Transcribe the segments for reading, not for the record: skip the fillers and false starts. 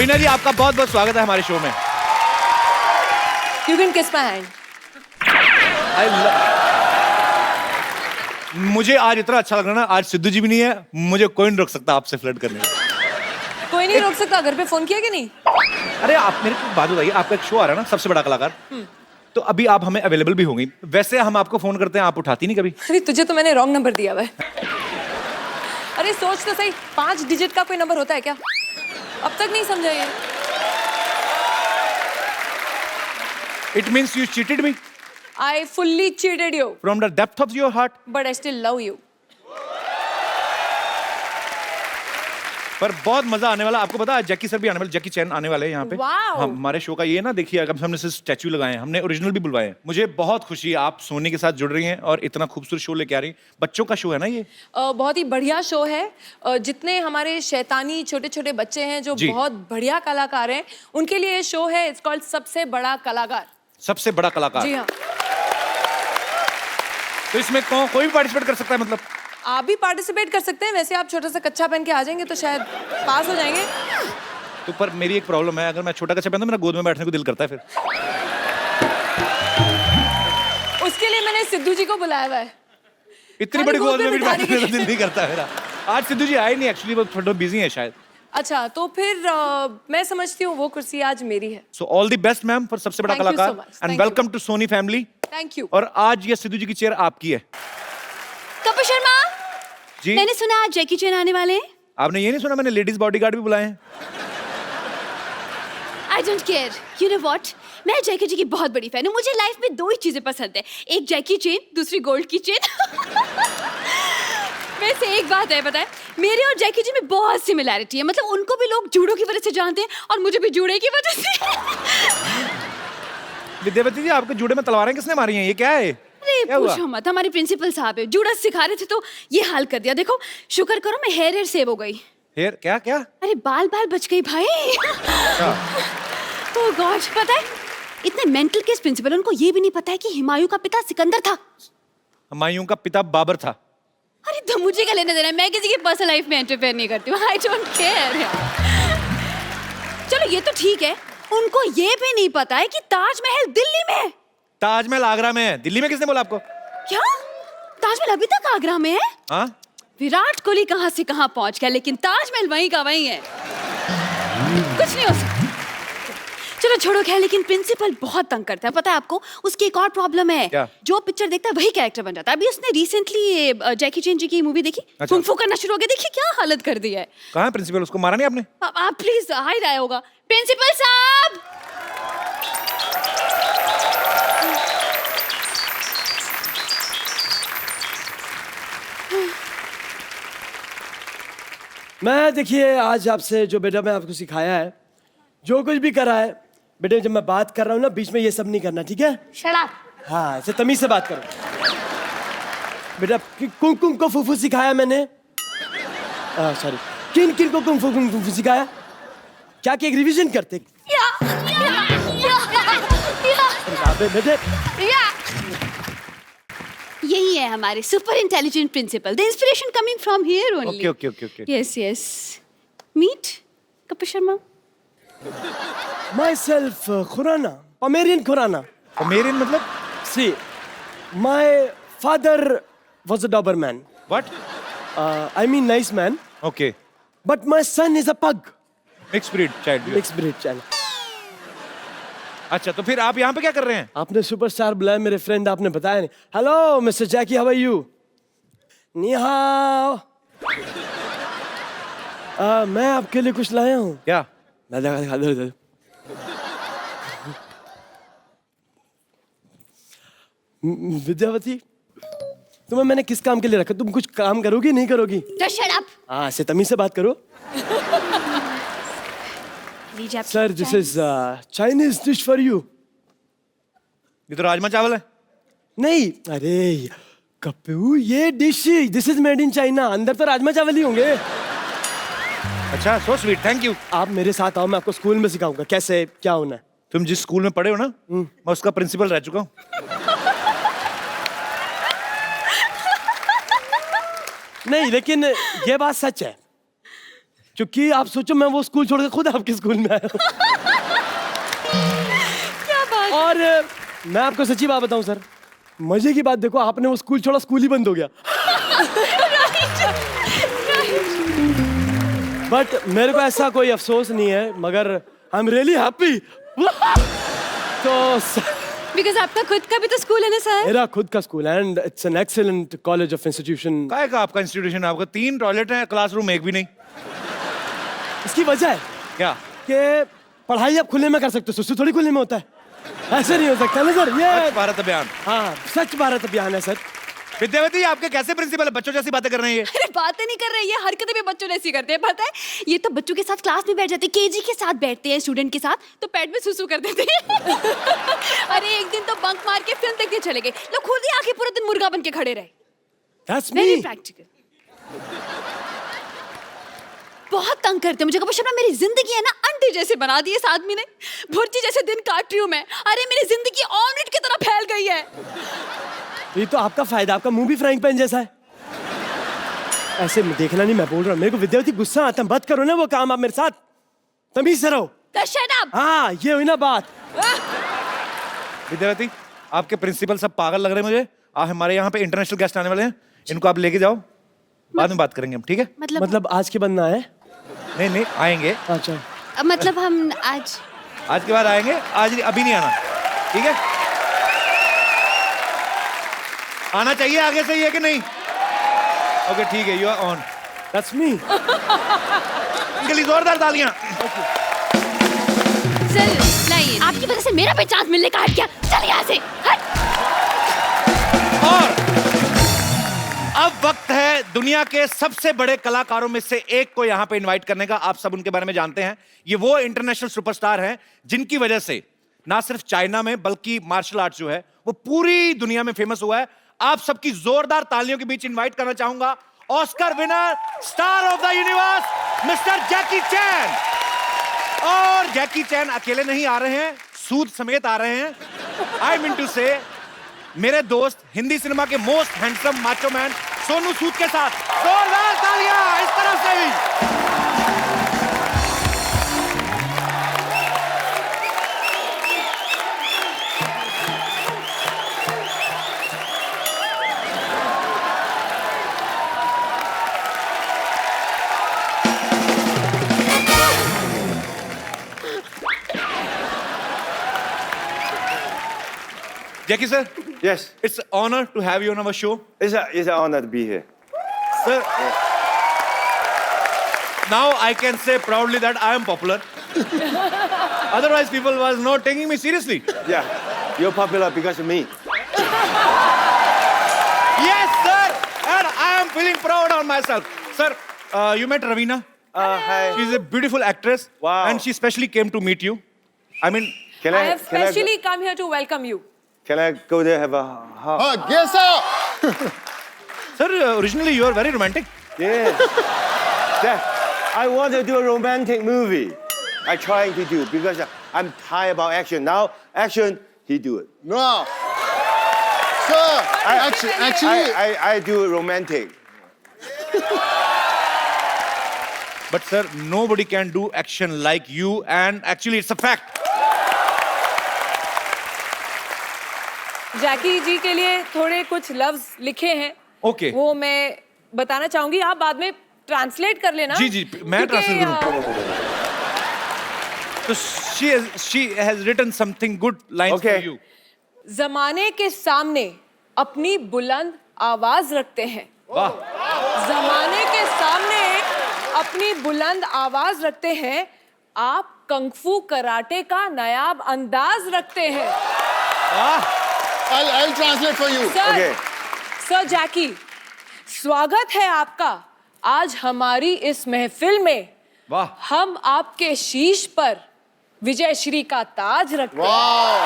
मीना जी, आपका बहुत बहुत स्वागत है हमारे शो में। You can kiss my hand. मुझे आज इतना अच्छा लग रहा है ना, आज सिद्धू जी भी नहीं है, मुझे कोई नहीं रोक सकता आपसे फ्लर्ट करने में। कोई नहीं रोक सकता। घर पे फोन किया कि नहीं? अरे आप मेरे को बात बताइए, आपका एक शो आ रहा है ना, सबसे बड़ा कलाकार, तो अभी आप हमें अवेलेबल भी होंगी। वैसे हम आपको फोन करते हैं, आप उठाती नहीं कभी। अरे तुझे तो मैंने रॉन्ग नंबर दिया हुआ है। अरे सोच तो सही, 5 डिजिट का कोई नंबर होता है क्या? अब तक नहीं समझा ये। It means you cheated me I fully cheated you, from the depth of your heart. but I still love you. पर बहुत मजा आने वाला। आपको पता है जैकी सर भी आने वाले, जैकी चैन आने वाले हैं यहाँ पे। Wow. हमारे शो का ये ना, देखिए अगर हमने सिर्फ स्टैचू लगाए हैं, हमने ओरिजिनल भी बुलवाए हैं। मुझे बहुत खुशी है आप सोनी के साथ जुड़ रही हैं और इतना खूबसूरत शो लेके आ रही हैं। बच्चों का शो है ना ये? बहुत ही बढ़िया शो है। जितने हमारे शैतानी छोटे छोटे बच्चे हैं जो जी। बहुत बढ़िया कलाकार हैं, उनके लिए ये शो है। इट्स कॉल्ड सबसे बड़ा कलाकार। सबसे बड़ा कलाकार। जी हाँ। तो इसमें कोई भी पार्टिसिपेट कर सकता है मतलब? आप भी पार्टिसिपेट कर सकते हैं। वैसे आप छोटा सा कच्चा पहन के आ जाएंगे तो शायद पास हो जाएंगे। तो पर मेरी एक प्रॉब्लम है, अगर मैं छोटा कच्चा पहनता हूं, मेरा गोद में बैठने को दिल करता है फिर। उसके लिए मैंने सिद्धू जी को बुलाया हुआ है। इतनी बड़ी गोद में भी बैठने को दिल नहीं करता मेरा। आज सिद्धू जी आए नहीं, एक्चुअली वो थोड़ा बिजी है शायद। अच्छा, तो फिर मैं समझती हूँ वो कुर्सी आज मेरी है। So all the best ma'am for सबसे बड़ा Thank you so कलाकार much. And Thank welcome to Sony family. Thank you. और आज ये सिद्धू जी की चेयर आपकी है। कपूर शर्मा, जी मैंने सुना आज जैकी चैन आने वाले हैं। आपने ये नहीं सुना मैंने लेडीज बॉडीगार्ड भी बुलाए हैं? I don't care. You know what, मैं जैकी जी की बहुत बड़ी फैन हूँ। मुझे लाइफ में 2 ही चीजें पसंद है, एक जैकी चेन, दूसरी गोल्ड की चेन। वैसे एक बात है, पता है, मेरे और जैकी जी में बहुत सिमिलैरिटी है। मतलब उनको भी लोग जूडो की वजह से जानते हैं और मुझे भी जूडो की वजह से। विद्यावती जी, आपके जूड़े में तलवारें किसने मारी हैं? ये क्या है? अरे क्या हुआ? पूछो मत, हमारे प्रिंसिपल साहब है, जूडो सिखा रहे थे तो ये हाल कर दिया। देखो, शुक्र करो मैं हेयर सेव हो गई। हेयर क्या क्या? अरे बाल बच गई भाई। ओह गॉड, पता है इतने मेंटल केस प्रिंसिपल, उनको ये भी नहीं पता है कि हुमायूं का पिता सिकंदर था। हुमायूं का पिता बाबर था। अरे तो मुझे क्या लेना देना है, मैं किसी की पर्सनल लाइफ में इंटरफेयर नहीं करती हूँ। I don't care. चलो ये तो ठीक है, उनको ये भी नहीं पता है कि ताजमहल दिल्ली में है। ताजमहल आगरा में है। दिल्ली में किसने बोला आपको? क्या? ताजमहल अभी तक आगरा में है? हाँ? विराट कोहली कहाँ से कहाँ पहुंच गया, लेकिन ताजमहल वहीं का वहीं है। कुछ नहीं हो सकता। चलो छोड़ो खैर, लेकिन प्रिंसिपल बहुत तंग करता है, पता है आपको? उसकी एक और प्रॉब्लम है। क्या? जो पिक्चर देखता है वही कैरेक्टर बन जाता है। अभी उसने रिसेंटली जैकी चैन जी की मूवी देखी, अच्छा। कुंग फू करना शुरू हो गया। देखिए क्या हालत कर दी है। कहाँ है प्रिंसिपल? उसको मारा नहीं आपने? आप प्लीज हाई रहा होगा। प्रिंसिपल साहब, मैं देखिए आज आपसे जो बेटा मैं आपको सिखाया है, जो कुछ भी करा है बेटे, जब मैं बात कर रहा हूँ ना बीच में ये सब नहीं करना, ठीक है? Shut up. हाँ, ऐसे तमीज से बात करो बेटा। कुंग कुंग को फूफू सिखाया मैंने। सॉरी, किन किन को कुंग फू सिखाया? क्या कि एक रिवीजन करते। बेटे यही है हमारे super intelligent principal. The inspiration coming from here only. Okay. Yes yes. Meet Kapoor Sharma. myself Khurana, Pomerian Khurana. Pomeranian मतलब? See, my father was a Doberman. What? I mean nice man. Okay. But my son is a pug. Mixed breed child. Mixed breed child. अच्छा, तो फिर आप यहाँ पे क्या कर रहे हैं? आपने सुपरस्टार बुलाया मेरे फ्रेंड, आपने बताया नहीं। Hello mister Jackie, how are you? नी हाओ। मैं आपके लिए कुछ लाया हूँ। क्या? दिखा दो। विद्यावती, तुम्हें मैंने किस काम के लिए रखा? तुम कुछ काम करोगी नहीं करोगी? Just shut up. हाँ, से तमीज से बात करो। लीजिए आप। Sir, this is Chinese dish for you. ये तो राजमा चावल है। नहीं, अरे कपू, ये dish this is made in China. अंदर तो राजमा चावल ही होंगे। अच्छा, सो स्वीट, थैंक यू। आप मेरे साथ आओ, मैं आपको स्कूल में सिखाऊंगा कैसे क्या होना है। तुम जिस स्कूल में पढ़े हो ना, मैं उसका प्रिंसिपल रह चुका हूँ। नहीं, लेकिन ये बात सच है, क्योंकि आप सोचो मैं वो स्कूल छोड़ के खुद आपके स्कूल में आया हूँ। क्या बात। और मैं आपको सच्ची बात बताऊं सर, मजे की बात देखो, आपने वो स्कूल छोड़ा, स्कूल ही बंद हो गया। बट मेरे को ऐसा कोई अफसोस नहीं है, मगर आई एम रियली हैप्पी। तो बिकॉज आपका खुद का भी तो स्कूल है ना सर। मेरा खुद का स्कूल है and it's an excellent college of institution. काय का आपका इंस्टीट्यूशन है? आपका 3 टॉयलेट है, क्लासरूम एक भी नहीं। इसकी वजह है क्या? कि पढ़ाई आप खुले में कर सकते हो, सुसु थोड़ी खुले में होता है, ऐसे नहीं हो सकता ना सर। ये स्वच्छ भारत अभियान। हाँ, स्वच्छ भारत अभियान है सर। विद्यावती, आपके कैसे प्रिंसिपल है? बच्चों जैसी बातें कर रहे हैं ये। अरे बातें नहीं कर रहे, ये हरकतें भी बच्चों जैसी करते हैं, पता है। ये तो बच्चों के साथ क्लास में बैठ जाते हैं, केजी के साथ बैठते हैं स्टूडेंट के साथ, तो पेट में सुसु कर देते हैं। अरे एक दिन तो बंक मार के फिल्म देखने चले गए, लोग खुद ही आके पूरा दिन मुर्गा बन के खड़े रहे। That's very me. प्रैक्टिकल। बहुत तंग करते हैं मुझे। कभी शर्मा, मेरी जिंदगी है ना अंडे जैसे बना दी इस आदमी ने। भुर्जी जैसे दिन काट रही हूँ मैं। अरे मेरी जिंदगी ऑमलेट की तरह फैल गई है। ये तो आपका फायदा, आपका मुंह भी फ्राइंग पैन जैसा है। ऐसे देखना नहीं, मैं बोल रहा हूँ, मेरे को विद्यावती गुस्सा आता है, मत करो ना वो काम आप मेरे साथ, तमीज से रहो। तो शट अप। हाँ, ये हुई ना बात। विद्यावती, आपके प्रिंसिपल सब पागल लग रहे हैं मुझे। हमारे यहाँ पे इंटरनेशनल गेस्ट आने वाले हैं, इनको आप लेके जाओ, बाद में बात करेंगे हम, ठीक है? मतलब आज के बंद ना है? नहीं नहीं, आएंगे। अच्छा, मतलब हम आज के बाद आएंगे, आज नहीं, अभी नहीं आना, ठीक है? आना चाहिए आगे से, ये कि नहीं? ओके ठीक है, you are on. That's me. इनके लिए जोरदार तालियां। चल लाइए, आपकी वजह से मेरा भी चांस मिलने का हट गया। चल यहाँ से हट। और अब वक्त है दुनिया के सबसे बड़े कलाकारों में से एक को यहाँ पे इनवाइट करने का। आप सब उनके बारे में जानते हैं, ये वो इंटरनेशनल सुपरस्टार हैं जिनकी वजह से ना सिर्फ चाइना में बल्कि मार्शल आर्ट जो है वो पूरी दुनिया में फेमस हुआ है। आप सबकी जोरदार तालियों के बीच इनवाइट करना चाहूंगा Oscar winner, star of the universe, mister Jackie Chan. और जैकी चैन अकेले नहीं आ रहे हैं, सूद समेत आ रहे हैं। आई मीन टू से मेरे दोस्त हिंदी सिनेमा के most handsome macho man Sonu Sood के साथ। जोरदार तालियां इस तरफ से भी। Jackie sir, Yes, it's an honor to have you on our show. it's an honor to be here. Sir, now I can say proudly that I am popular. Otherwise, people was not taking me seriously. Yeah, you're popular because of me. Yes, sir, and I am feeling proud on myself. Sir, you met Ravina. Hi. She's a beautiful actress. Wow. And she specially came to meet you. I mean, Can I have specially come here to welcome you. Can I go there have a hug? Yes, sir. sir, originally you are very romantic. Yeah. I want to do a romantic movie. I'm trying to do because I'm tired about action. Now action, he do it. No. Sir, actually, I do it romantic. But sir, nobody can do action like you, and actually it's a fact. जैकी जी के लिए थोड़े कुछ लफ्ज लिखे हैं। Okay. वो मैं बताना चाहूंगी, आप बाद में ट्रांसलेट कर लेना। जी जी, मैं क्योंकि, ट्रांसलेट करूँ। तो she has written something good lines Okay. for you. जमाने के सामने अपनी बुलंद आवाज रखते हैं। वाह। जमाने के सामने अपनी बुलंद आवाज रखते हैं। आप कंगफू कराटे का नायाब अंदाज रखते हैं। वाह। I'll translate for you. Sir, Okay. Sir Jackie, स्वागत है आपका आज हमारी इस महफिल में। वाह। हम आपके शीश पर विजय श्री का ताज रखते हैं। Wow.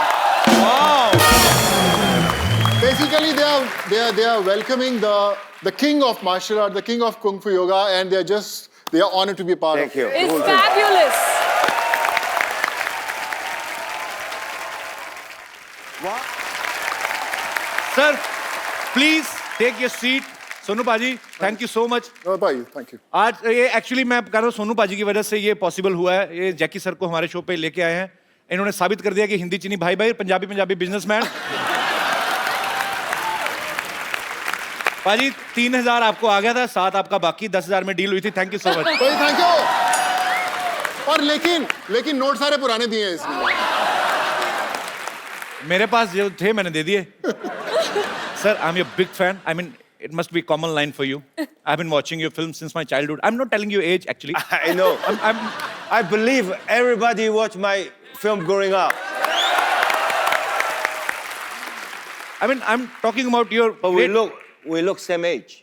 Wow. Basically, they are welcoming the king of martial art, the king of kung fu yoga, and they are honored to be a part Thank of. you. It's fabulous. Sir, please take your seat. Sonu पाजी, thank you so much. No, bye. Thank you. आज ये actually मैं कह रहा हूँ सोनू पाजी की वजह से ये पॉसिबल हुआ है। ये जैकी सर को हमारे शो पे लेके आए हैं। इन्होंने साबित कर दिया कि हिंदी चीनी भाई भाई, पंजाबी पंजाबी बिजनेसमैन। पाजी 3000 आपको आ गया था, 7 आपका बाकी, 10,000 में डील हुई थी। Thank you so much. भाई थैंक यू। और लेकिन नोट सारे पुराने दिए हैं इसमें। मेरे पास जो थे मैंने दे दिए। Sir, I am your big fan. I mean it must be a common line for you. I've been watching your films since my childhood. I'm not telling you age actually. I know. I believe everybody watched my film growing up. I mean, I'm talking about your. But we look same age.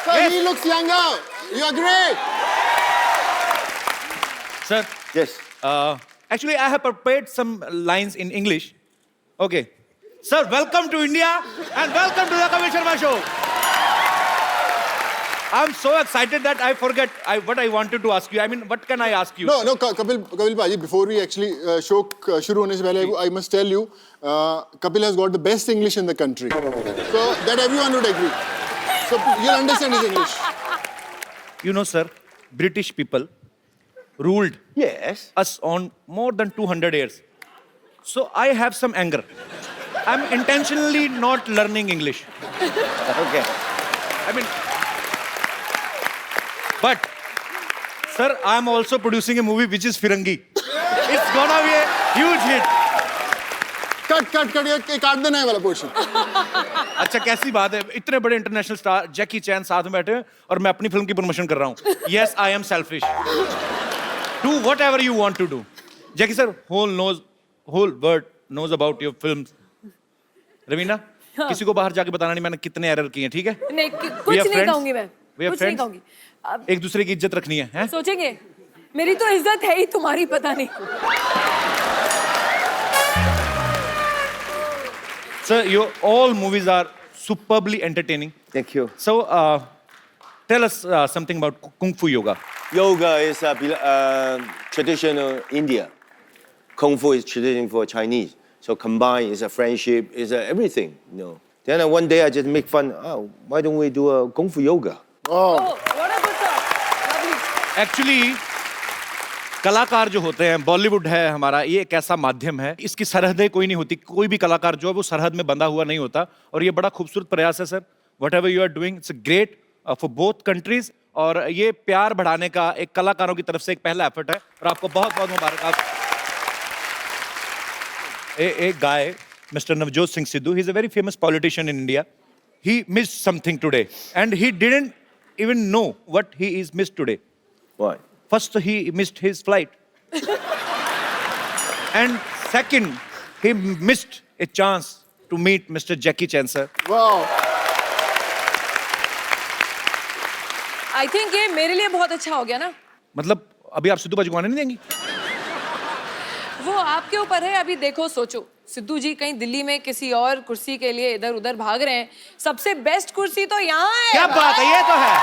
So he looks younger. You agree? Sir, Yes. actually, I have prepared some lines in English. Okay. Sir, welcome to India and welcome to the Kapil Sharma Show. I'm so excited that I forget what I wanted to ask you. I mean, what can I ask you? No, Kapil Bhaji, before we actually show shuru hone se pehle, I must tell you, Kapil has got the best English in the country. So that everyone would agree. So you'll understand his English. You know, sir, British people ruled Yes. us on more than 200 years. So I have some anger. I'm intentionally not learning English. Okay. I mean, but, sir, I'm also producing a movie which is Firangi. It's gonna be a huge hit. Cut, ये काट देना है वाला portion. अच्छा, कैसी बात है, इतने बड़े इंटरनेशनल स्टार जैकी चैन साथ में बैठे हैं और मैं अपनी फिल्म की प्रमोशन कर रहा हूँ। Yes, I am selfish. Do whatever you want to do. Jackie sir, whole world knows about your films. Raveena, किसी को बाहर जाके बताना नहीं मैंने कितने एरर किए हैं, ठीक है? नहीं, कुछ नहीं कहूंगी मैं। कुछ नहीं कहूंगी। अब एक दूसरे की इज्जत रखनी है, हैं? सोचेंगे, मेरी तो इज्जत है ही, तुम्हारी पता नहीं। Sir, your all movies are superbly entertaining. Thank you. So, tell us something about Kung Fu Yoga. Yoga is traditional India. Kung Fu is traditional for Chinese. So combined is a friendship, is a everything, you know. Then one day I just make fun. Oh, why don't we do a Kung Fu yoga? Oh, what a good thought. Lovely. Actually, कलाकार जो होते हैं, बॉलीवुड है हमारा, ये एक ऐसा माध्यम है, इसकी सरहदें कोई नहीं होती। कोई भी कलाकार जो है वो सरहद में बंधा हुआ नहीं होता। और ये बड़ा खूबसूरत प्रयास है sir. Whatever you are doing, it's great for both countries. और ये प्यार बढ़ाने का एक कलाकारों की तरफ से एक पहला एफर्ट है और आपको बहुत बहुत मुबारक। A guy, Mr. Navjot Singh Sidhu, he's a very famous politician in India. He missed something today, and he didn't even know what he is missed today. What? First, he missed his flight, and second, he missed a chance to meet Mr. Jackie Chan, sir. wow. I think ये मेरे लिए बहुत अच्छा हो गया ना। मतलब अभी आप सिद्धू बाजी को आने नहीं देंगी? वो आपके ऊपर है। अभी देखो, सोचो, सिद्धू जी कहीं दिल्ली में किसी और कुर्सी के लिए इधर उधर भाग रहे हैं। सबसे बेस्ट कुर्सी तो यहाँ है। क्या बात है, ये तो है।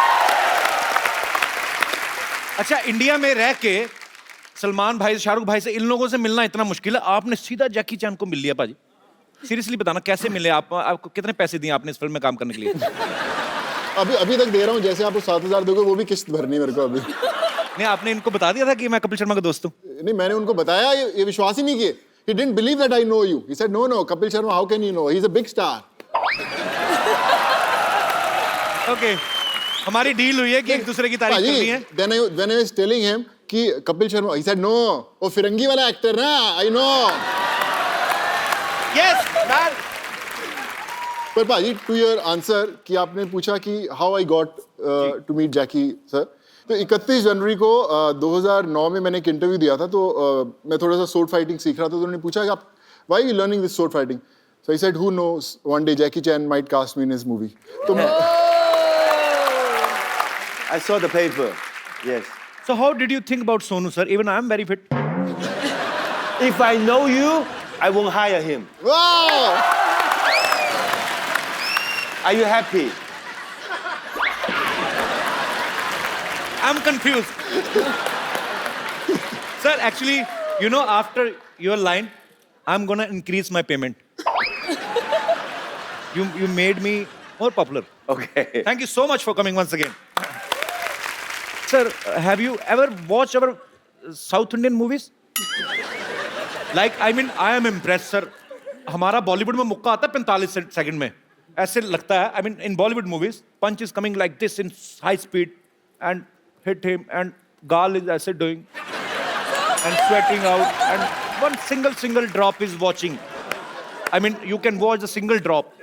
अच्छा, इंडिया में रह के सलमान भाई, शाहरुख भाई से इन लोगों से मिलना इतना मुश्किल है, आपने सीधा जैकी चैन को मिल लिया पाजी। सीरियसली बताना कैसे मिले आप? आपको कितने पैसे दिए आपने इस फिल्म में काम करने के लिए? अभी तक दे रहा हूँ। जैसे आप 7,000 दोगे वो भी किस्त भरनी है मेरे को अभी। नहीं, आपने इनको बता दिया था कि मैं कपिल शर्मा का दोस्त हूँ? नहीं, मैंने उनको बताया, ये विश्वास ही नहीं किए। He didn't believe that I know you. He said, no, Kapil Sharma, how can you know? He's a big star. Okay. हमारी डील हुई है कि एक दूसरे की तारीफ करनी है। When I was telling him कि Kapil Sharma, he said, no, वो फिरंगी वाला एक्टर ना, I know. Yes, man. पर भाजी, to your answer कि आपने पूछा कि how I got to meet Jackie sir. तो 31 जनवरी को 2009 में मैंने एक इंटरव्यू दिया था। तो मैं थोड़ा सा sword fighting सीख रहा था। तो उन्होंने पूछा कि आप why are you learning this sword fighting? So I said, who knows, one day Jackie Chan might cast me in his movie. तो I saw the paper. Yes. So how did you think about Sonu, sir? Even I am very fit. If I know you, I won't hire him. wow! Are you happy? I'm confused. Sir, actually, you know, after your line, I'm gonna increase my payment. You made me more popular. Okay. Thank you so much for coming once again. Sir, have you ever watched our South Indian movies? Like, I mean, I am impressed, sir. हमारा बॉलीवुड में मुक्का आता है 45 second में, ऐसे लगता है. I mean, in Bollywood movies, punch is coming like this in high speed and hit him, and Gal is ऐसे doing and sweating out, and one single drop is watching. I mean, you can watch a single drop.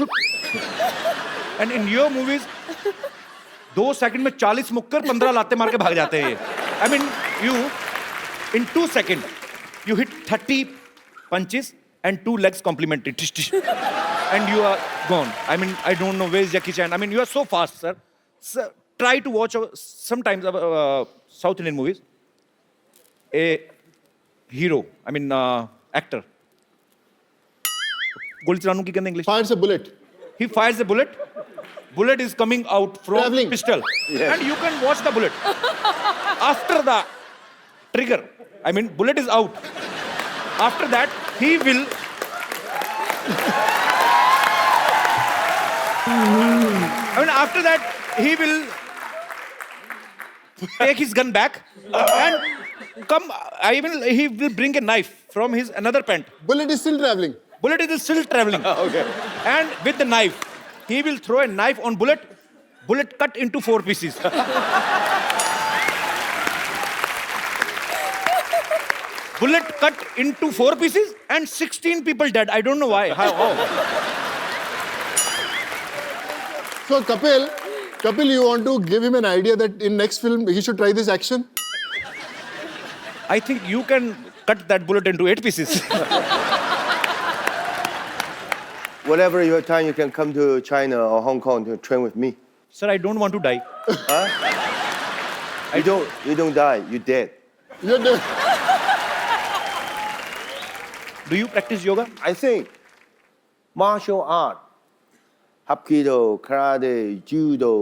And in your movies, 2 second में 40 मुक्कर 15 लाते मार के भाग जाते हैं. I mean, you in 2 seconds you hit 30 punches and 2 legs complementary, tish, tish, and you are gone. I mean, I don't know where is Jackie Chan. I mean, you are so fast, sir. Sir, try to watch sometimes South Indian movies. A hero, I mean, actor. गोली चलाने की कहते हैं English. Fires a bullet. He fires a bullet. Bullet is coming out from Traveling. pistol, Yes. and you can watch the bullet. After the trigger, I mean, bullet is out. After that, he will. I mean, after that, he will take his gun back and come. He will bring a knife from his another pant. Bullet is still traveling. Bullet is still traveling. Okay. And with the knife, he will throw a knife on bullet. Bullet cut into 4 pieces. Bullet cut into 4 pieces and 16 people dead. I don't know why. How? So Kapil, you want to give him an idea that in next film he should try this action? I think you can cut that bullet into 8 pieces. Whatever your time, you can come to China or Hong Kong to train with me. Sir, I don't want to die. You don't die. You're dead. You're doing- Do you practice yoga? I think martial art, Hapkido, karate, judo,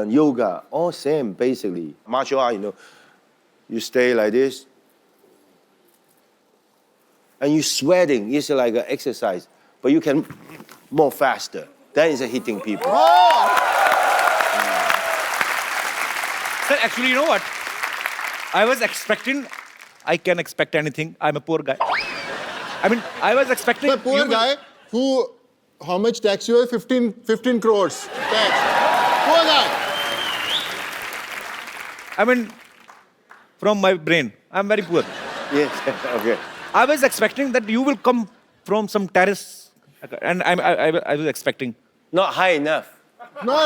yoga, all same basically. Martial art, you stay like this, and you sweating. It's like an exercise, but you can more faster. That is hitting people. Sir, actually, you know what? I was expecting, I can expect anything. I'm a poor guy. I mean, I was expecting. The poor you will- guy who, how much tax you have? 15 crores tax. Poor guy. I mean, from my brain, I'm very poor. Yes. Okay. I was expecting that you will come from some terrace, and I was expecting. Not high enough. No.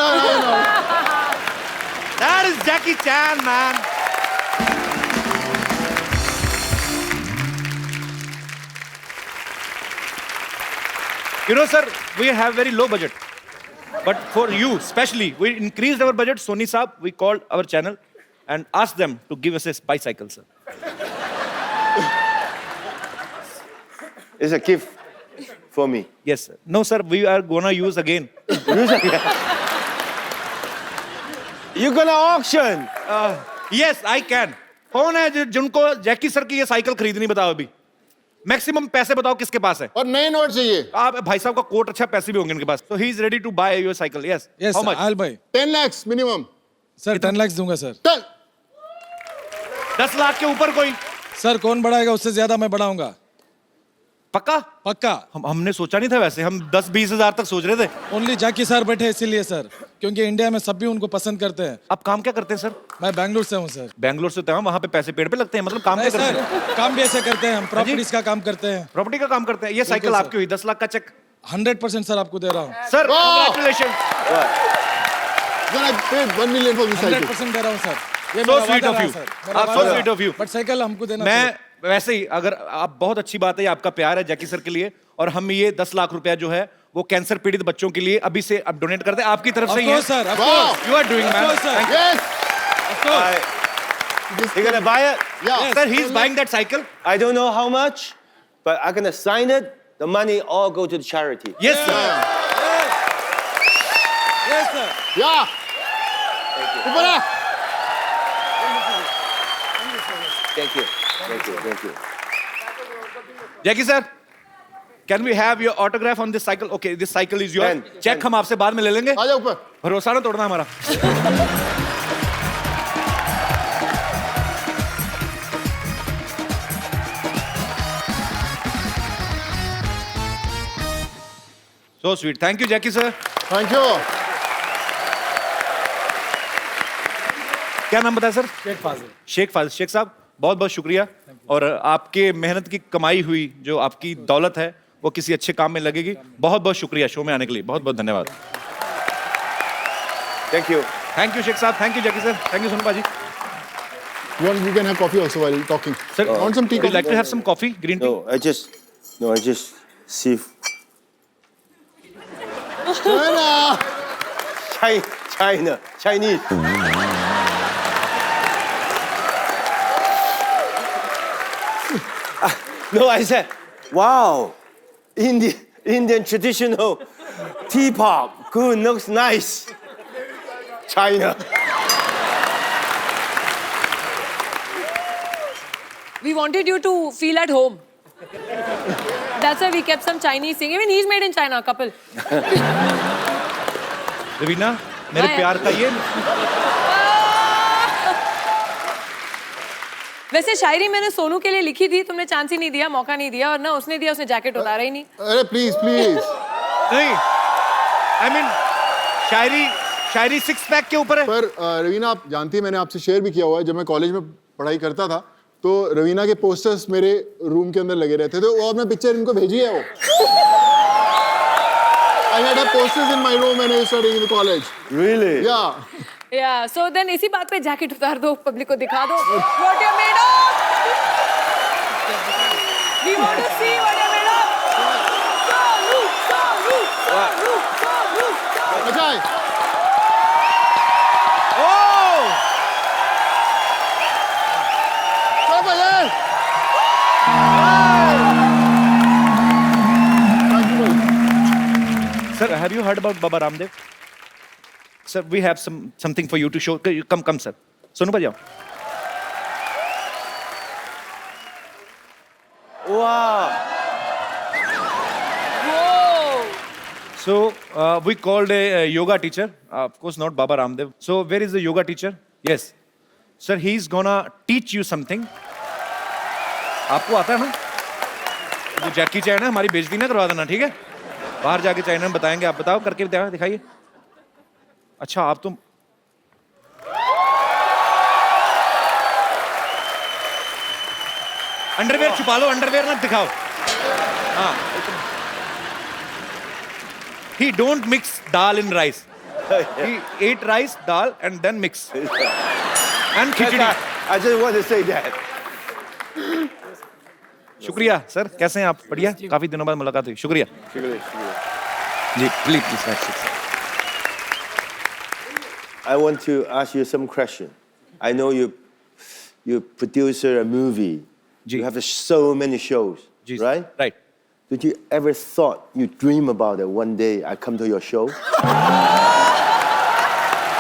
That is Jackie Chan, man. You know, sir, we have very low budget. But for you, especially, we increased our budget. Sony Saab, we called our channel and asked them to give us a bicycle, sir. It's a gift for me. Yes, sir. No, sir, we are gonna use again. You're gonna auction. Yes, I can. कौन है जिनको Jackie sir की ये cycle खरीदनी बताओ अभी? Maximum पैसे बताओ किसके पास है? और नए नोट चाहिए. आप भाई साहब का कोट अच्छा, पैसे भी होंगे इनके पास. So he is ready to buy your cycle. Yes. Yes, How sir, much? I'll buy. 10 lakhs minimum. Sir 10 lakhs दूंगा सर. Done. 10 लाख के ऊपर कोई? सर कौन बढ़ाएगा, उससे ज्यादा मैं बढ़ाऊंगा. पक्का? पक्का. हमने सोचा नहीं था वैसे, हम 10-20 हजार तक सोच रहे थे. ओनली जैकी सर बैठे इसीलिए सर, क्योंकि इंडिया में सब भी उनको पसंद करते हैं. आप काम क्या करते हैं सर? मैं बैंगलोर से हूँ सर. बैंगलोर से तो हम वहाँ पे पैसे पेड़ पे लगते हैं, मतलब काम क्या नहीं करते हैं? सर, काम भी ऐसे करते हैं हम, प्रॉपर्टीज का काम करते हैं. प्रॉपर्टी का काम करते हैं. ये साइकिल सर. आपकी हुई 10 लाख का चेक. 100% सर आपको दे रहा हूँ. Sir Wow! congratulations. Then I paid 1 million for this cycle. 100% दे रहा हूँ सर. ये So मेरा sweet वादा of रहा you. सर. मेरा आप so वादा sweet रहा. of you. बट साइकिल हमको देना मैं चाहिए. वैसे ही, अगर आप बहुत अच्छी बात है, ये आपका प्यार है जैकी सर के लिए, और हम ये 10 लाख रुपया जो है वो कैंसर पीड़ित बच्चों के लिए अभी से अब डोनेट करते हैं आपकी तरफ Of से ही है. course sir, of Wow! course. You are doing, Of man. course, sir. Thank you. Yes. Of course. You're gonna buy it? Yeah. Sir, he is buying that cycle. I don't know how much, but I'm gonna sign it. The money all go to the charity. Yes, sir. Yes sir. Yeah. ऊपर आ. Thank you. Thank you. Thank you. Jackie sir, Can we have your autograph on this cycle? Okay, this cycle is yours. Pen. Check हम आपसे बाद में ले लेंगे. आ जाओ ऊपर. भरोसा ना तोड़ना हमारा. So sweet. Thank you, Jackie sir. Thank you. क्या नाम बताया सर? शेख फाजिल। शेख फाजिल. शेख साहब बहुत बहुत शुक्रिया और आपके मेहनत की कमाई हुई जो आपकी दौलत है वो किसी अच्छे काम में लगेगी. बहुत बहुत शुक्रिया शो में आने के लिए. बहुत बहुत धन्यवाद. Thank you. Thank you Sheikh साहब. Thank you Jackie sir. Thank you Sonu बाजी. We can have coffee also while talking. Sir, want some tea? would you like to have some coffee, green tea? No, I just see China, Chinese. No, I said, wow, Indian traditional teapot. Good, looks nice. China. We wanted you to feel at home. That's why we kept some Chinese thing. Even he's made in China, couple. Raveena मेरे हाँ, प्यार का ये वैसे शायरी मैंने सोनू के लिए लिखी थी, तुमने चांस ही नहीं दिया, मौका नहीं दिया, और ना उसने दिया, उसने जैकेट उतारा ही नहीं. अरे प्लीज प्लीज. नहीं. I mean Shayari six pack के ऊपर है. पर रवीना आप जानती है मैंने आपसे शेयर भी किया हुआ है, जब मैं कॉलेज में पढ़ाई करता था तो रवीना के पोस्टर्स मेरे रूम के अंदर लगे रहते थे और मैं पिक्चर इनको भेजी है वो. I had a posters in my room when I was studying in the college. Really? Yeah. Yeah, so then इसी बात पे जैकेट उतार दो, पब्लिक को दिखा दो. What you're made of. We want to see what you're made of. Soonu. अच्छा है. Oh! चलो भाई. Thank you भाई. Sir, have you heard about Baba Ramdev? Sir, we have something for you to show. Come, sir. Sonu भाई आओ. Wow. Whoa. So we called a yoga teacher. Of course, not Baba Ramdev. So where is the yoga teacher? Yes, sir. He's gonna teach you something. आपको आता है ना? जो जैकी चैन है हमारी बेइज्जती ना करवा देना, ठीक है? बाहर जाके चैन में बताएंगे. आप बताओ करके दिखाइए. अच्छा आप तो अंडरवेयर छुपा लो. अंडरवेयर ना दिखाओ. हाँ. He don't mix dal in rice. He ate rice, dal, and then mix. And khichdi. I just want to say that. शुक्रिया सर. कैसे हैं आप? बढ़िया. काफी दिनों बाद मुलाकात हुई. शुक्रिया जी. Please. I want to ask you some question. I know you produce a movie. Ji. You have so many shows, जी, right? Right. Did you ever thought you dream about it one day I come to your show?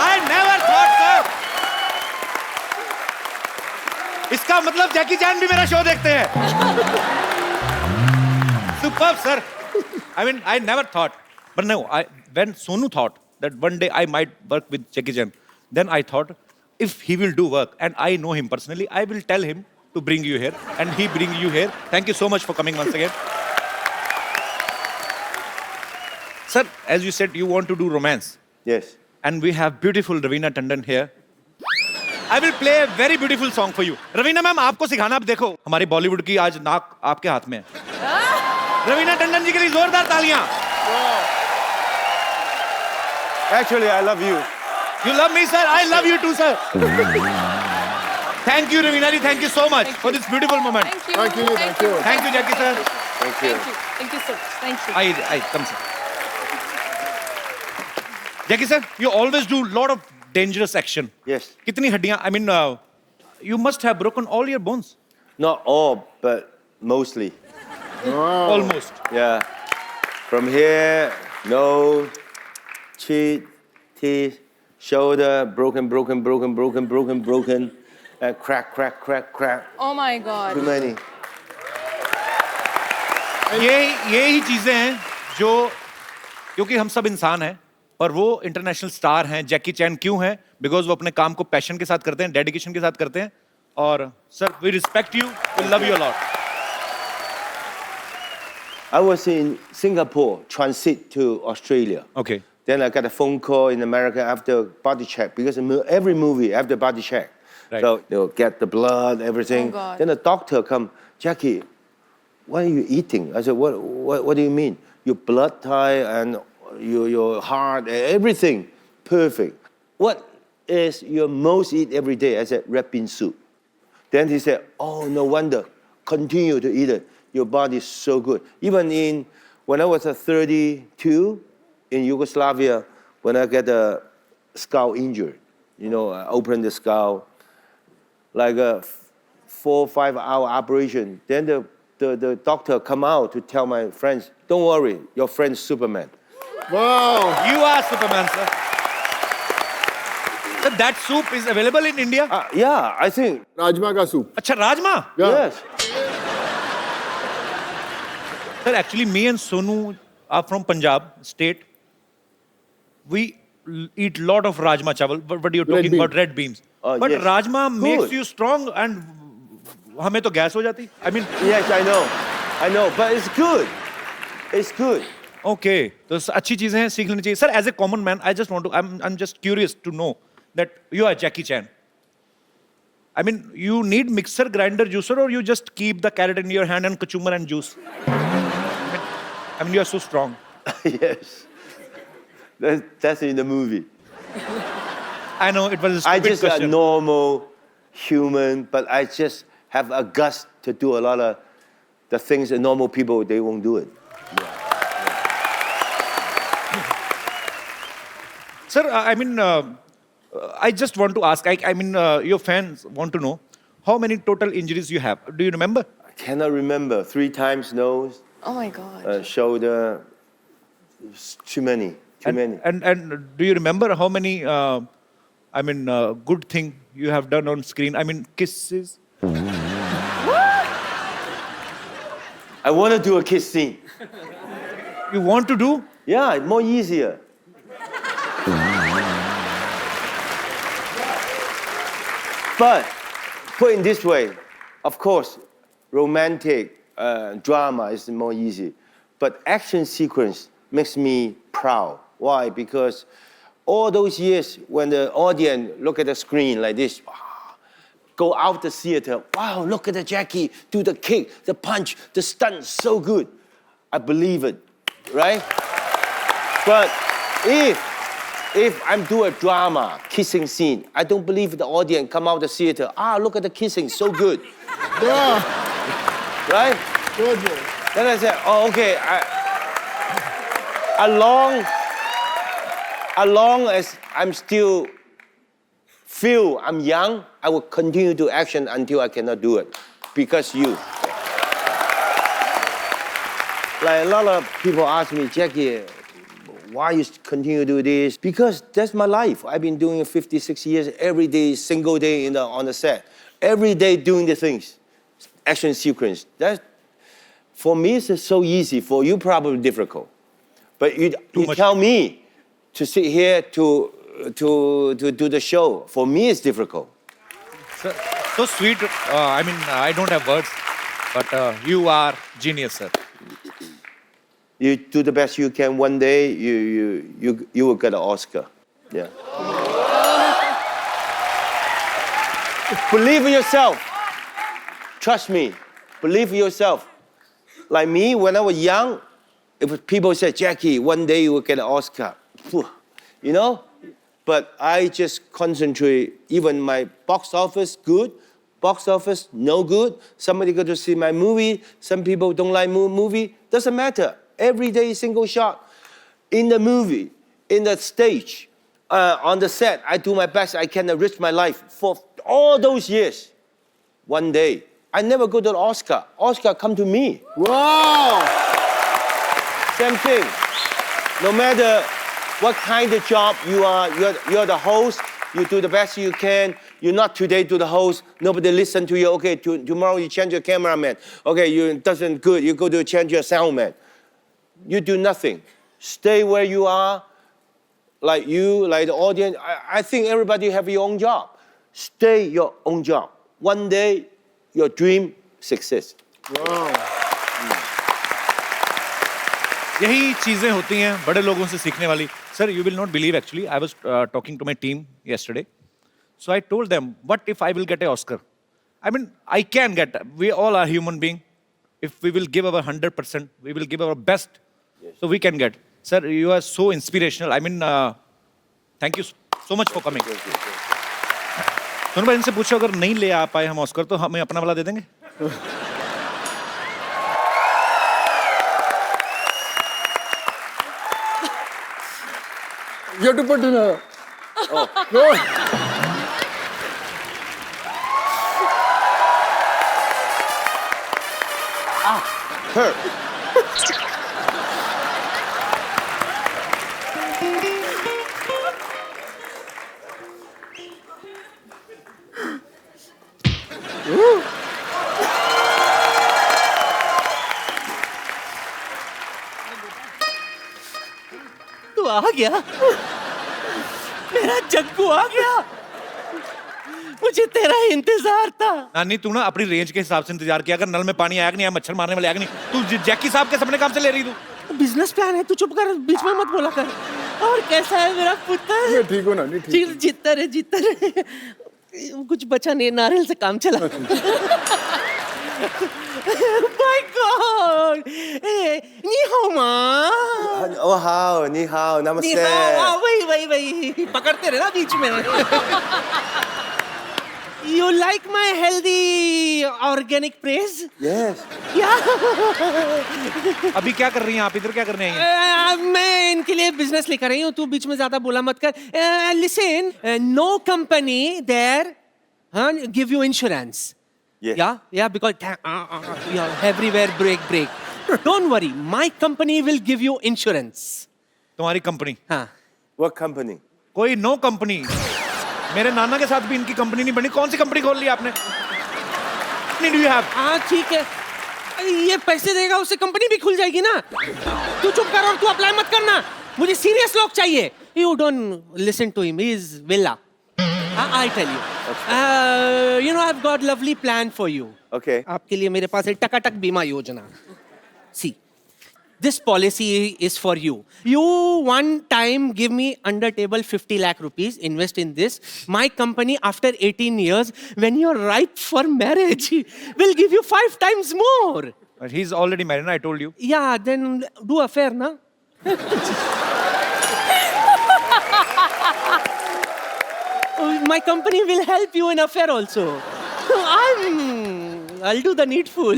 I never thought, sir. इसका मतलब जैकी चैन भी मेरा show देखते हैं. Superb, sir. I mean, I never thought, but no. When Sonu thought that one day I might work with Jackie Chan, then I thought, if he will do work, and I know him personally, I will tell him to bring you here, and he bring you here. Thank you so much for coming once again. Sir, as you said, you want to do romance. Yes. And we have beautiful Raveena Tandon here. I will play a very beautiful song for you. Raveena ma'am, आपको सिखाना. अब देखो हमारी बॉलीवुड की आज नाक आपके हाथ में है. रवीना टंडन जी के लिए जोरदार तालियां. Actually, I love you. You love me, sir. I love you too, sir. Thank you, Raveena ji. Thank you so much for this beautiful moment. Thank you. Thank you. Thank you. Thank you, Jackie sir. Thank you. Thank you so much. Thank you. I come sir. Jackie sir, you always do lot of dangerous action. Yes. कितनी हड्डियां? I mean, you must have broken all your bones. Not all, but mostly. Almost. Yeah. From here, nose, cheek, teeth, shoulder, broken, and crack. Oh my God. Too many. ये ही चीजें हैं जो, क्योंकि हम सब इंसान हैं, पर वो इंटरनेशनल स्टार हैं। जैकी चैन क्यों हैं? बिकॉज वो अपने काम को पैशन के साथ करते हैं, डेडिकेशन के साथ करते हैं। और sir, we respect you, we love you a lot. I was in Singapore, transit to Australia. Okay. Then I got a phone call in America after body check, because every movie after body check. Right. So they'll get the blood, everything. Oh, God. Then the doctor come, Jackie, what are you eating? I said, what do you mean? Your blood type and your heart, everything perfect. What is your most eat every day? I said, red bean soup. Then he said, oh, no wonder. Continue to eat it. Your body is so good. Even when I was 32 in Yugoslavia, when I get a skull injury, I opened the skull, like a 4 or 5 hour operation. Then the doctor come out to tell my friends, don't worry, your friend's Superman. Wow. You are Superman, sir. Sir, that soup is available in India? Yeah, I think. Rajma ka soup. अच्छा, rajma? Yeah. Yes. Sir, actually, me and Sonu are from Punjab state. We eat lot of rajma chawal, but you're talking bean. about red beans. But Yes. rajma makes Good. you strong, and हमें तो gas हो जाती. I mean, Yes, I know, but it's good. It's good. okay. तो अच्छी चीजें हैं, सीख लेनी चाहिए. Sir, as a common man, I just want to, I'm just curious to know that you are Jackie Chan. I mean, you need mixer, grinder, juicer, or you just keep the carrot in your hand and kachumar and juice? I mean, you are so strong. Yes. That's in the movie. I know it was a I stupid just a question. normal human, but I just have a guts to do a lot of the things that normal people, they won't do it. Sir, I mean, I just want to ask, I mean, your fans want to know how many total injuries you have. Do you remember? I cannot remember. 3 times nose, Oh my God. shoulder. It's too many. Too many. And do you remember how many, I mean, good thing you have done on screen? I mean, kisses? I want to do a kiss scene. You want to do? Yeah, more easier. But put in this way, of course, romantic drama is more easy. But action sequence makes me proud. Why? Because all those years when the audience look at the screen like this, go out the theater, wow, look at the Jackie, do the kick, the punch, the stunt, so good. I believe it, right? But if I'm doing a drama, kissing scene, I don't believe the audience come out the theater, look at the kissing, so good, Yeah. right? Good. Then I said, oh, okay, as long as I'm still feel I'm young, I will continue to action until I cannot do it, because you. Like a lot of people ask me, Jackie, why you continue to do this? Because that's my life. I've been doing it 56 years, every day, single day on the set. Every day doing the things, action sequence. That, for me, it's so easy. For you, probably difficult. But you tell me to sit here to do the show. For me, it's difficult. Sir, so sweet. I mean, I don't have words, but you are genius, sir. You do the best you can. One day, you will get an Oscar. Yeah. Believe in yourself. Trust me. Believe in yourself. Like me, when I was young, if people say, Jackie, one day you will get an Oscar. You know? But I just concentrate. Even my box office, good. Box office, no good. Somebody go to see my movie. Some people don't like movie. Doesn't matter. Every day, single shot. In the movie, in the stage, on the set, I do my best. I can enrich my life for all those years. One day, I never go to the Oscar. Oscar come to me. Wow. Same thing. No matter what kind of job you are, you're the host. You do the best you can. you not today to the host, nobody listen to you. Okay, tomorrow you change your cameraman. Okay, you doesn't good. You go to change your soundman. You do nothing. Stay where you are. Like you, like the audience. I think everybody have your own job. Stay your own job. One day, your dream success. यही चीजें होती हैं बड़े लोगों से सीखने वाली. Sir, you will not believe actually. I was talking to my team yesterday. So I told them, what if I will get an Oscar? I mean, I can get. We all are human beings. If we will give our 100%, we will give our best. Yes. So we can get. Sir, you are so inspirational. I mean, thank you so much for coming. Sonu भाई इनसे पूछो अगर नहीं ले आ पाए हम Oscar तो हमें अपना वाला दे देंगे. You have to put in a. Oh. No. Her. तू आ गया, मेरा जग्गू आ गया. मुझे तेरा इंतजार था. नानी तू ना अपनी रेंज के हिसाब से इंतजार किया. अगर नल में पानी आया कि नहीं आया, मच्छर मारने वाले आया कि नहीं. तू जैकी साहब के सपने काम से ले रही तू. बिजनेस प्लान है, तू चुप कर, बीच में मत बोला कर. और कैसा है मेरा पुत्र? मैं ठीक हूँ ना, नहीं ठीक. जीतता रहे. कुछ बचा नहीं, नारियल से काम चला. My God! Ni hao ma. Oh, hao, ni hao, namaste. Ni hao, वही पकड़ते रहे ना बीच में. You like my healthy organic praise? Yes. Yeah. अभी क्या कर रही हैं आप? इधर क्या करने आई हैं? मैं इनके लिए बिजनेस लेकर आई हूँ. तू बीच में ज्यादा बोला मत कर. Listen, no company there give you insurance. Yes. Yeah, because everywhere break. Don't worry, my company will give you insurance. तुम्हारी कंपनी? हाँ. What company? कोई नो कंपनी. मेरे नाना के साथ भी इनकी कंपनी नहीं बनी. कौन सी कंपनी खोल ली आपने? Do you have? हाँ ठीक है. ये पैसे देगा उससे कंपनी भी खुल जाएगी ना. तू चुप कर और तू अप्लाई मत करना. मुझे सीरियस लोग चाहिए. You don't listen to him. He is villa. I tell you. Okay. You know I've got lovely plan for you. Okay. आपके लिए मेरे पास है टकाटक बीमा योजना. See, this policy is for you. You one time give me under table 50 lakh rupees, invest in this. My company after 18 years, when you're ripe for marriage, will give you 5 times more. But he's already married, I told you. Yeah, then do affair, na? My company will help you in affair also. I'll do the needful.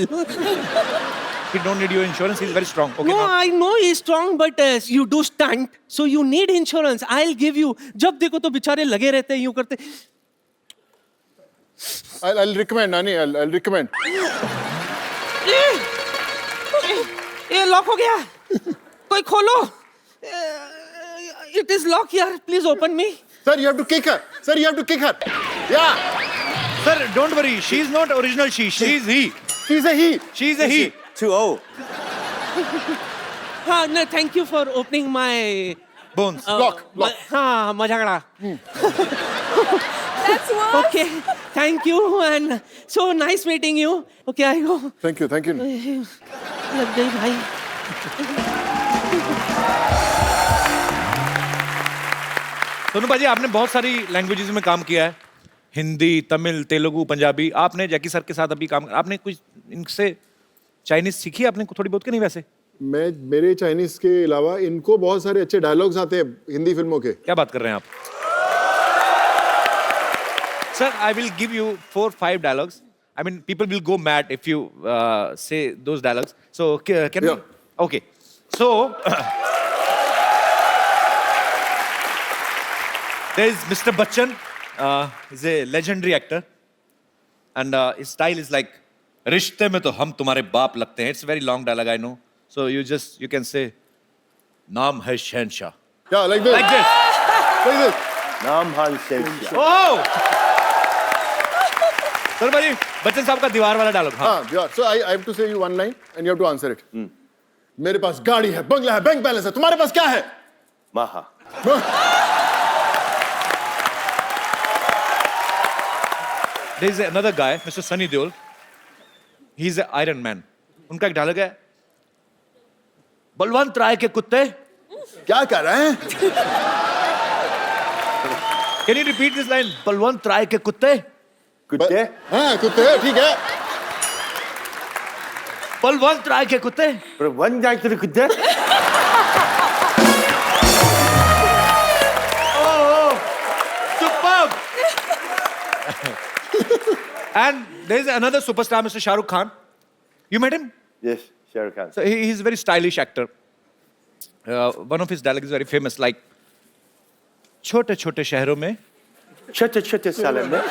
He don't need your insurance. He's very strong. Okay, No, now. I know he's strong, but you do stunt, so you need insurance. I'll give you. जब देखो तो बेचारे लगे रहते हैं यूं करते. I'll recommend, Nani. I'll recommend. ये लॉक हो गया. कोई खोलो. It is locked here. Please open me. Sir, you have to kick her. Sir, you have to kick her. Yeah. Sir, don't worry. She's not original she. She's he. She's a he. She's a he. Too old. हाँ, no, thank you for opening my Bones. Lock. हाँ, मजाकड़ा. That's worse. Okay, thank you and so nice meeting you. Okay, I go. Thank you. Thank you. लग गई भाई. सोनू भाजी आपने बहुत सारी languages में काम किया है. हिंदी, तमिल, तेलुगु, पंजाबी. आपने जैकी सर के साथ अभी काम आपने कुछ इनसे चाइनीज सीखी आपने थोड़ी बहुत कि नहीं वैसे? मेरे चाइनीज के अलावा इनको बहुत सारे अच्छे डायलॉग्स आते हैं हिंदी फिल्मों के. क्या बात कर रहे हैं आप? Sir, I will give you 4-5 dialogues. I mean, people will go mad if you say those dialogues. So, can we? Okay. So, there is Mr. Bachchan. He's a legendary actor. And his style is like, रिश्ते में तो हम तुम्हारे बाप लगते हैं. It's a very long dialogue, I know. So, you can say, नाम है शहनशाह. Yeah, like this. Like this. Like this. Nam Han Shensha. Oh! Sir भाई बच्चन साहब का दीवार वाला डायलॉग। हाँ हाँ यार, so I have to say you one line and you have to answer it. मेरे पास गाड़ी है, बंगला है, बैंक बैलेंस है, तुम्हारे पास क्या है? Maha. there is another guy, Mr. Sunny Deol. He's an Iron Man. उनका एक डायलॉग है, बलवंत राय के कुत्ते। क्या कर रहे हैं? Can you repeat this line? Balwant राय के कुत्ते। कुत्ते? हाँ कुत्ते, ठीक है। बलवंत राय के कुत्ते। पर वन जाए तो कुत्ते? Superb. And there is another superstar, Mr. Shah Rukh Khan. You met him? Yes, Shah Rukh Khan. So he's a very stylish actor. One of his dialogues is very famous, like छोटे छोटे शहरों में छोटे साले में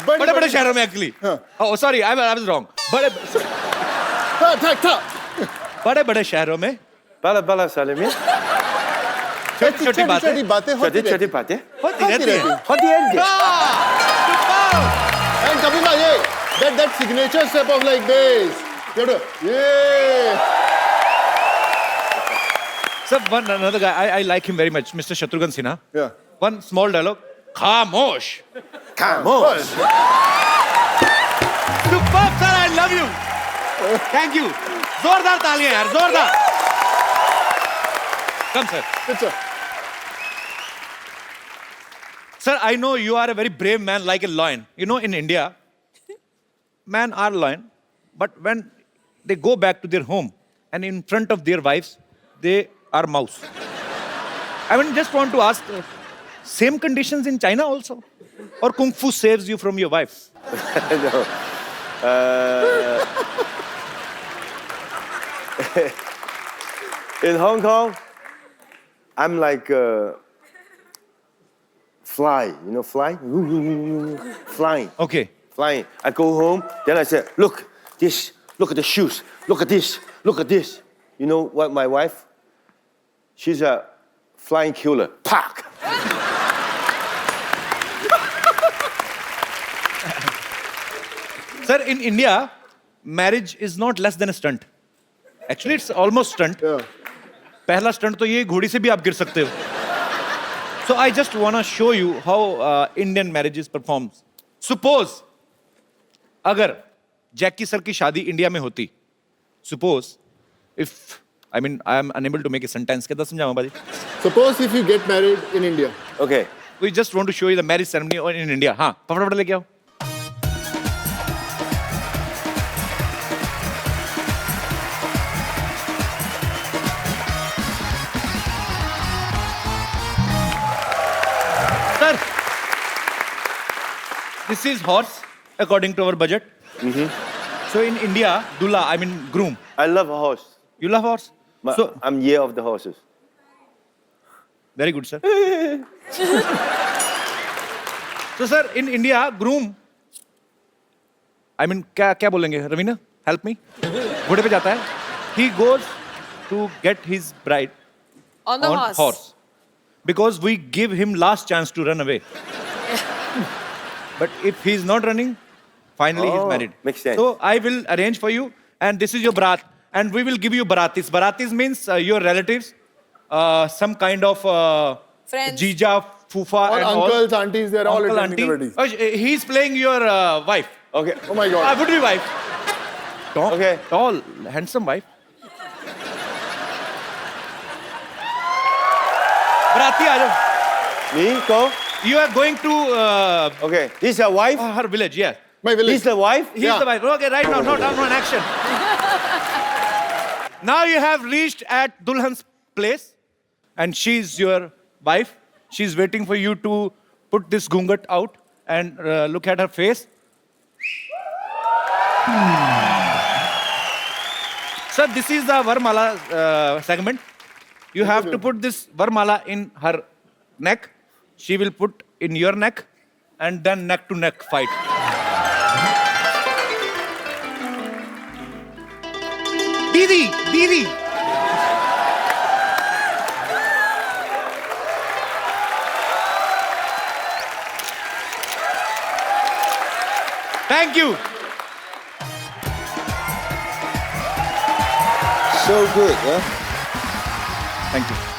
बड़े बड़े शहरों में actually. Oh, sorry, I was wrong. बड़े बड़े शहरों में बाला साले में छोटी छोटी बातें बातें होती छोटी रहती बातें होती रहती हैं। होती है And कभी ना ये that signature step of like this. You have to, yeah. Sir, another guy, I like him very much, Mr. Shatrughan Sinha. Yeah. One small dialogue. खामोश. खामोश Superb, sir, I love you. Thank you. जोरदार तालियां यार, जोरदार. Come, sir. अच्छा. Sir, I know you are a very brave man like a lion. You know, in India, men are lion, but when they go back to their home and in front of their wives, they are mouse. I mean, just want to ask, same conditions in China also? Or Kung Fu saves you from your wife? No. In Hong Kong, I'm like fly, you know, fly? Flying. Okay. Flying. I go home, then I say, look, this, look at the shoes, look at this, look at this. You know what my wife? She's a flying killer. Pack! Sir, in India, marriage is not less than a stunt. Actually, it's almost stunt. Yeah. पहला stunt तो ये घोड़ी से भी आप गिर सकते हो. So I just wanna show you how Indian marriages performs. Suppose अगर जैकी सर की शादी इंडिया में होती, suppose if I mean I am unable to make a sentence, कैसे समझाऊँ बाजी? Suppose if you get married in India. Okay. We just want to show you the marriage ceremony in India. हाँ, फटाफट लेके आओ. Sir, this is horse according to our budget. So in India, Dula, I mean groom. I love a horse. You love horse? But So I'm year of the horses. very good, sir. So sir, in India, groom. I mean, क्या बोलेंगे? Ravina, help me. घोड़े पे जाता है. He goes to get his bride On the on horse. Because we give him last chance to run away. But if he's not running, finally he's Oh, married. makes sense. So I will arrange for you, and this is your barat, and we will give you baratis. Baratis means your relatives, some kind of Friends. jija, fufa, All and all. uncles, aunties, they're all Uncle, attending the auntie. wedding. Oh, he's playing your wife. Okay. Oh my God. Would be wife. Tall, Okay. tall, handsome wife. Barati, aa jao. Me, go. You are going to Okay. This is a wife. her village, yeah. My village. This is the wife. He's Yeah. the wife. Okay, right now, not on action. Now you have reached at Dulhan's place, and she's your wife. She's waiting for you to put this gungat out and look at her face. Sir, this is the Varmala segment. You have to put this Varmala in her neck. She will put in your neck, and then neck to neck fight. Didi, Didi. Thank you. So good, huh? Thank you.